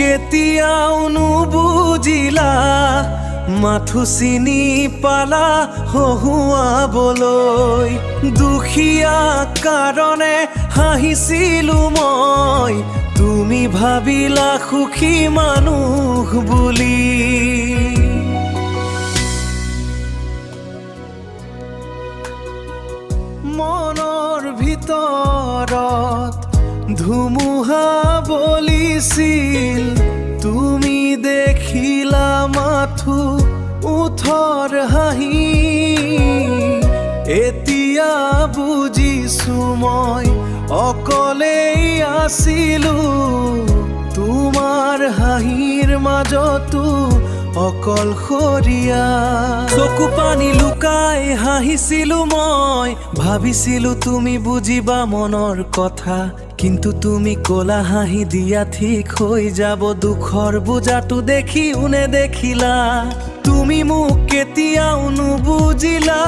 কেতিয়াও নুবুজিলা মাথো চিনি পালা হহুৱাবলৈ দুখীয়া কাৰণে হাঁহিছিলো মই তুমি ভাবিলা সুখী মানুহ বুলি মনৰ ভিতৰত ধুমুহা বলিছিল তুমি দেখিলা মাথো উঠৰ হাঁহি এতিয়া বুজিছো মই অকলেই আছিলো তোমাৰ হাঁহিৰ মাজতো অকলশৰীয়া চকু পানী লুকাই হাঁহিছিলো মই ভাবিছিলো তুমি বুজিবা মনৰ কথা কিন্তু তুমি কলা হাঁহি দিয়া ঠিক হৈ যাব দুখৰ বোজাটো দেখি উনে দেখিলা তুমি মোক কেতিয়াও নুবুজিলা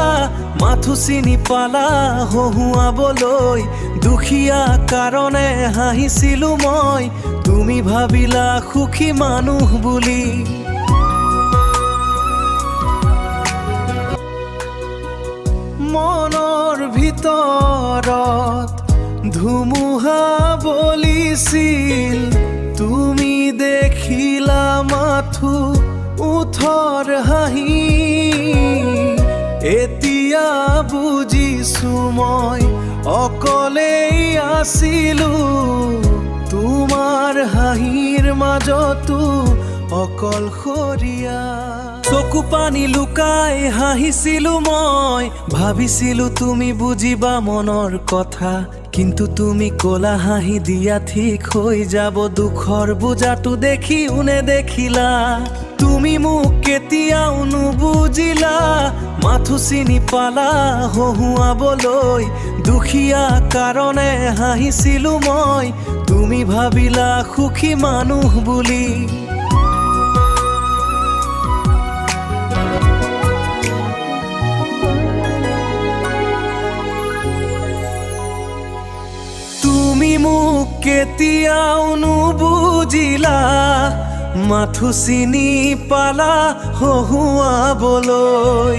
মাথো চিনি পালা হহুৱাবলৈ দুখীয়া কাৰণে হাঁহিছিলো মই তুমি ভাবিলা সুখী মানুহ বুলি মনৰ ভিতৰত ধুমুহা বলিছিল তুমি দেখিলা মাথো উঠৰ হাঁহি এতিয়া বুজিছো মই অকলেই আছিলো তোমাৰ হাঁহিৰ মাজতো অকলশৰীয়া চকু পানী লুকাই হাঁহিছিলো মই ভাবিছিলো তুমি বুজিবা মনৰ কথা কিন্তু তুমি কলা হাঁহি দিয়া ঠিক হৈ যাব দুখৰ বোজাটো দেখি উনে দেখিলা তুমি মোক কেতিয়াও নুবুজিলা মাথো চিনি পালা হহুৱাবলৈ দুখীয়া কাৰণে হাঁহিছিলো মই তুমি ভাবিলা সুখী মানুহ বুলি তুমি মোক কেতিয়াও নুবুজিলা মাথো চিনি পালা হহুৱাবলৈ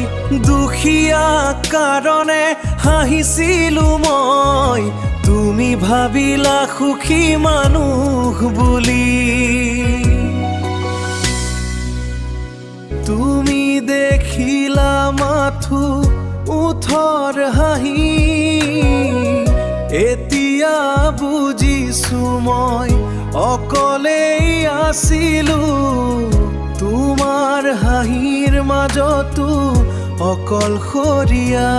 দুখীয়া কাৰণে হাঁহিছিলো মই তুমি ভাবিলা সুখী মানুহ বুলি তুমি দেখিলা মাথো উঠৰ হাঁহি এতিয়া বুজিছো মই অকলেই আছিলো তোমাৰ হাঁহিৰ মাজতো অকলশৰীয়া